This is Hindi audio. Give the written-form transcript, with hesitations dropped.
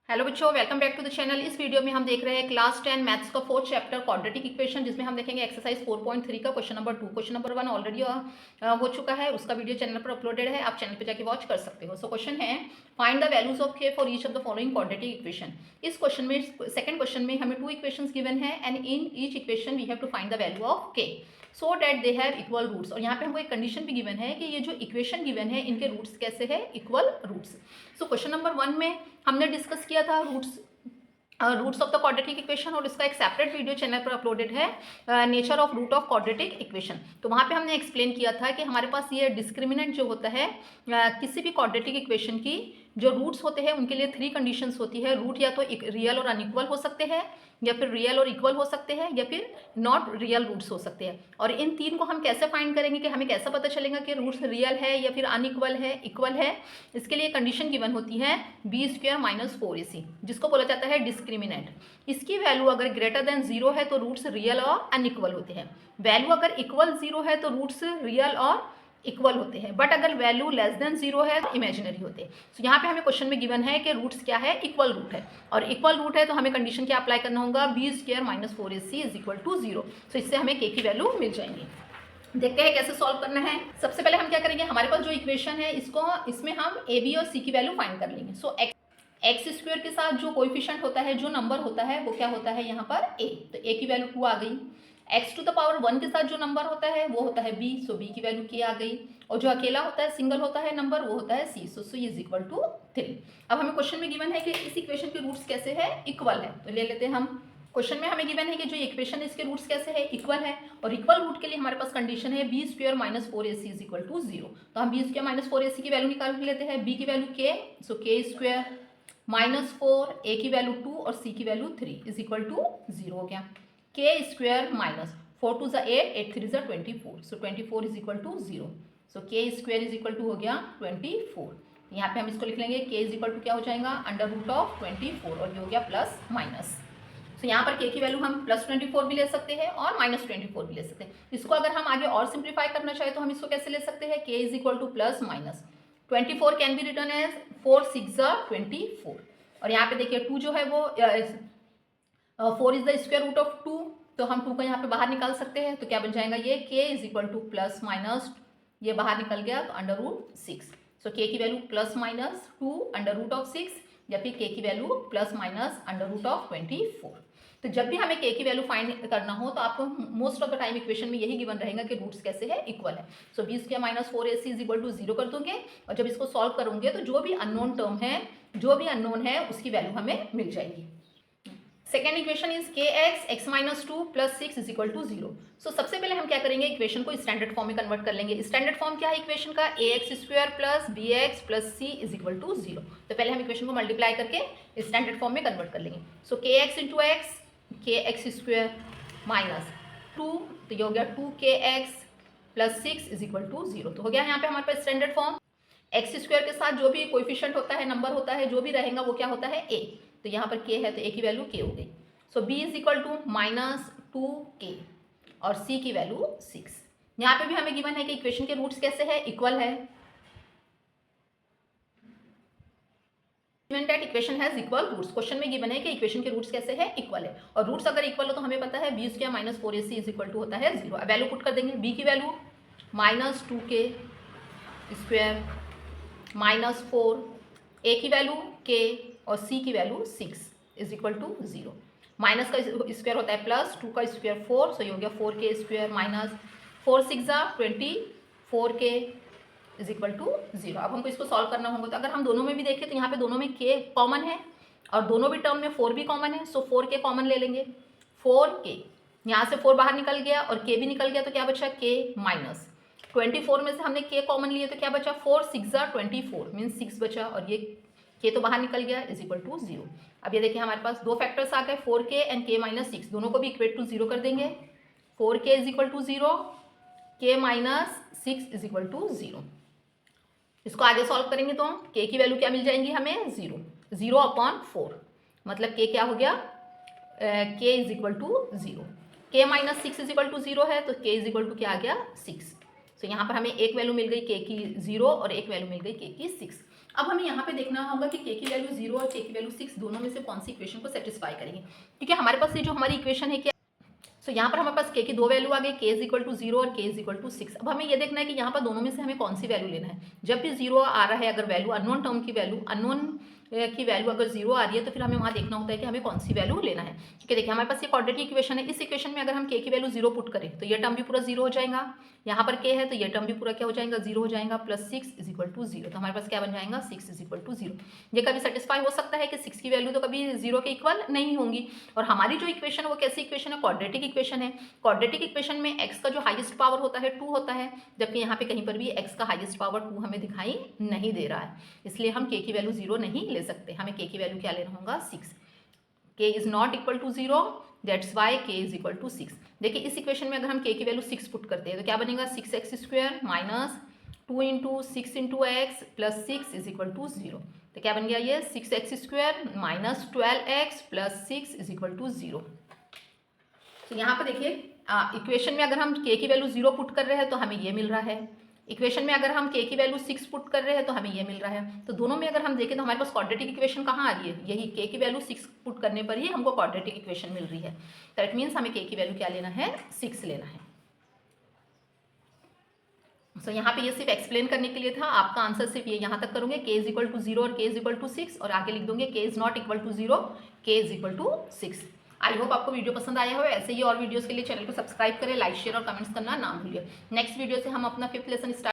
हेलो बच्चों, welcome back to the channel. इस वीडियो में हम देख रहे हैं क्लास 10 मैथ्स का फोर्थ चैप्टर क्वाड्रेटिक इक्वेशन, जिसमें हम देखेंगे एक्सरसाइज 4.3 का question number 2। Question number 1 already हो चुका है, उसका वीडियो चैनल पर अपलोडेड है, आप चैनल पर जाके वॉच कर सकते हो। सो क्वेश्चन है find the values of K for each of the following quadratic equation. इस क्वेश्चन में, सेकंड क्वेश्चन में हमें 2 इक्वेशंस गिवन है and in each equation we have to find the value of K so that they have equal roots. और यहाँ पे हमको एक कंडीशन भी गिवन है कि ये जो इक्वेशन गिवन है इनके रूट्स कैसे है, equal roots. So question number 1 में हमने डिस्कस किया था roots of the quadratic equation, और इसका एक सेपरेट वीडियो चैनल पर अपलोडेड है, nature of root of quadratic equation. तो वहाँ पे हमने एक्सप्लेन किया था कि हमारे पास ये डिस्क्रिमिनेंट जो होता है किसी भी क्वाड्रेटिक इक्वेशन की जो रूट्स होते हैं उनके लिए 3 कंडीशंस होती है। रूट या तो रियल और अनइक्वल हो सकते हैं, या फिर रियल और इक्वल हो सकते हैं, या फिर नॉट रियल रूट्स हो सकते हैं। और इन 3 को हम कैसे फाइंड करेंगे, कि हमें कैसा पता चलेगा कि रूट्स रियल है या फिर अनइक्वल है, इक्वल है। इसके लिए कंडीशन गिवन होती है b² - 4ac, जिसको बोला जाता है डिस्क्रिमिनेंट। इसकी वैल्यू अगर ग्रेटर देन 0 है तो रूट्स रियल और अनइक्वल होते हैं। वैल्यू अगर इक्वल 0 है तो रूट्स रियल और इक्वल होते हैं, बट अगर वैल्यू लेस देन 0 है तो इमेजिनरी होते हैं। तो यहाँ पे हमें क्वेश्चन में गिवन है कि रूट्स क्या है, इक्वल रूट है, और इक्वल रूट है तो हमें कंडीशन क्या अप्लाई करना होगा, b² - 4ac = 0। तो इससे हमें के की वैल्यू मिल जाएंगी। देखते हैं कैसे सॉल्व करना है। सबसे पहले हम क्या करेंगे, हमारे पास जो इक्वेशन है इसमें हम a b और c की वैल्यू फाइंड कर लेंगे। सो x² के साथ जो कोएफिशिएंट होता है, जो नंबर होता है, वो क्या होता है यहाँ पर a। तो a की वैल्यू 2 आ गई। x⁴ के साथ जो नंबर होता है वो होता है b, सो b की वैल्यू k आ गई। और जो अकेला होता है, सिंगल होता है नंबर, वो होता है c, सो c = 3। अब हमें क्वेश्चन में गिवन है कि इस इक्वेशन के रूट्स कैसे है, इक्वल है। तो ले लेते हैं हम। क्वेश्चन में हमें गिवन है कि जो इक्वेशन है इसके रूट्स कैसे है, इक्वल है। और इक्वल रूट के लिए हमारे पास कंडीशन है b² - 4ac = 0। तो हम b² - 4ac की वैल्यू निकाल लेते हैं। b की value k, so k² - 4, a की वैल्यू 2 और c की वैल्यू 3 = 0 हो गया। k² - 4 2 8, 8 3 24, सो 24 = 0। सो k² हो गया 24। यहाँ पे हम इसको लिख लेंगे, k क्या हो जाएगा, √24, और ये हो गया प्लस माइनस। तो यहाँ पर k की वैल्यू हम +24 भी ले सकते हैं और -24 भी ले सकते हैं। इसको अगर हम आगे और सिंप्लीफाई करना चाहे तो हम इसको कैसे ले सकते हैं, k = +-24 can be return as 4 6 24। और यहाँ पे देखिए 2 जो है वो 4 is the square root of 2, तो हम 2 को यहाँ पे बाहर निकाल सकते हैं। तो क्या बन जाएगा, ये k +-, ये बाहर निकल गया तो √6। सो k की वैल्यू +-2 √6, या फिर k की वैल्यू +-√24। तो जब भी हमें k की वैल्यू फाइंड करना हो तो आपको most of the time equation में यही गिवन रहेगा कि रूट्स कैसे है, इक्वल है। सो b² - 4ac = 0 कर दोगे, और जब इसको सॉल्व करोगे तो जो भी अननोन टर्म है, जो भी अननोन है, उसकी वैल्यू हमें मिल जाएगी। Second equation is kx x - 2 + 6 = 0। सो सबसे पहले हम क्या करेंगे, इक्वेशन को स्टैंडर्ड फॉर्म में कन्वर्ट कर लेंगे। स्टैंडर्ड फॉर्म क्या है इक्वेशन का, ax² + bx + c = 0। तो पहले हम इक्वेशन को मल्टीप्लाई करके स्टैंडर्ड फॉर्म में कन्वर्ट कर लेंगे। सो kx × x, kx² - 2, तो ये हो गया 2kx + 6 = 0। तो हो गया यहाँ पे हमारे पास स्टैंडर्ड फॉर्म। x² के साथ जो भी कोएफिशिएंट होता है, नंबर होता है, जो भी रहेगा वो क्या होता है, a। तो यहाँ पर k है तो a की वैल्यू k हो गई। सो b = -2k और c की वैल्यू 6। यहाँ पे भी हमें गिवन है कि इक्वेशन के रूट्स कैसे है, इक्वल है। That equation has equal roots. Question में गिवन है कि इक्वेशन के रूट्स कैसे है, इक्वल है। और रूट्स अगर इक्वल हो तो हमें पता है b² - 4ac = होता है 0। अब वैल्यू पुट कर देंगे, b की वैल्यू -2k² -4, a की वैल्यू k और c की वैल्यू 6 = 0। माइनस का स्क्वायर होता है प्लस, 2 का स्क्वायर 4, सो ये हो गया 4k² - 4 6 24k = 0। अब हमको इसको सॉल्व करना होगा। तो अगर हम दोनों में भी देखें तो यहाँ पे दोनों में k कॉमन है और दोनों भी टर्म में 4 भी कॉमन है। सो 4k कॉमन ले लेंगे। 4k, यहाँ से 4 बाहर निकल गया और k भी निकल गया, तो क्या बचा, k - 24 में से हमने k कॉमन लिए तो क्या बचा, 4 6 24 मीन्स 6 बचा, और ये k तो बाहर निकल गया = 0। अब ये देखिए हमारे पास दो फैक्टर्स आ गए, 4k एंड k - 6, दोनों को भी इक्वेट टू 0 कर देंगे। 4k = 0, k - 6 = 0। इसको आगे सॉल्व करेंगे तो k की वैल्यू क्या मिल जाएंगी हमें, 0 0/4, मतलब k क्या हो गया, k = 0। k - 6 = 0 है तो k = क्या आ गया, 6। सो यहाँ पर हमें एक वैल्यू मिल गई k की 0 और एक वैल्यू मिल गई k की 6। अब हमें यहाँ पे देखना होगा कि के की वैल्यू 0 और के की वैल्यू 6 दोनों में से कौन सी इक्वेशन को सेटिस्फाई करेंगे, क्योंकि हमारे पास ये जो हमारी इक्वेशन है क्या, सो यहाँ पर हमारे पास के की दो वैल्यू आ गई, के इज इक्वल टू 0 और के इज इक्वल टू 6। अब हमें ये देखना है कि यहाँ पर दोनों में से हमें कौन सी वैल्यू लेना है। जब भी 0 आ रहा है, अगर वैल्यू अननोन टर्म की वैल्यू की वैल्यू अगर 0 आ रही है तो फिर हमें वहाँ देखना होता है कि हमें कौन सी वैल्यू लेना है। ठीक है, देखिए हमारे पास ये क्वाड्रेटिक इक्वेशन है, इस इक्वेशन में अगर हम के की वैल्यू 0 पुट करें तो ये टर्म भी पूरा 0 हो जाएगा, यहाँ पर के है तो ये टर्म भी पूरा क्या हो जाएगा, 0 हो जाएगा, प्लस 6 इज इक्वल टू 0। तो हमारे पास क्या बन जाएगा, 6 इज इक्वल टू 0। ये कभी सेटिस्फाई हो सकता है कि 6 की वैल्यू तो कभी 0 के इक्वल नहीं होंगी। और हमारी जो इक्वेशन है वो कैसी इक्वेशन है, क्वाड्रेटिक इक्वेशन है। क्वाड्रेटिक इक्वेशन में x का जो हाईएस्ट पावर होता है 2 होता है, जबकि यहाँ पे कहीं पर भी x का हाईएस्ट पावर 2 हमें दिखाई नहीं दे रहा है, इसलिए हम k की वैल्यू 0 नहीं ले सकते। हमें k की वैल्यू क्या लेना होगा, 6। k is not equal to 0, that's why k is equal to 6। देखिए इस इक्वेशन में अगर हम k की वैल्यू 6 पुट करते हैं तो क्या बनेगा, 6x² minus 2 into 6 into x plus 6 is equal to 0। तो क्या बन गया ये, 6x² minus 12x plus 6 is equal to 0। तो यहाँ पर देखिए इक्वेशन में अगर हम k की वैल्यू 0 पुट कर रहे हैं तो हमें ये मिल रहा है, इक्वेशन में अगर हम k की वैल्यू 6 पुट कर रहे हैं तो हमें ये मिल रहा है। तो दोनों में अगर हम देखें तो हमारे पास क्वाड्रेटिक इक्वेशन कहाँ आ रही है, यही k की वैल्यू 6 पुट करने पर ही हमको क्वाड्रेटिक इक्वेशन मिल रही है। दैट मीन्स हमें k की वैल्यू क्या लेना है, 6 लेना है। सो यहाँ पे ये सिर्फ एक्सप्लेन करने के लिए था, आपका आंसर सिर्फ ये यहाँ तक करोगे, k इज इक्वल टू 0 और k इज इक्वल टू 6, और आगे लिख दोगे k is not equal to 0, k is equal to 6। I hope आपको वीडियो पसंद आया हो। ऐसे ही और वीडियोस के लिए चैनल को सब्सक्राइब करें, लाइक शेयर और कमेंट्स करना ना भूलिए। नेक्स्ट वीडियो से हम अपना 5th लेसन स्टार्ट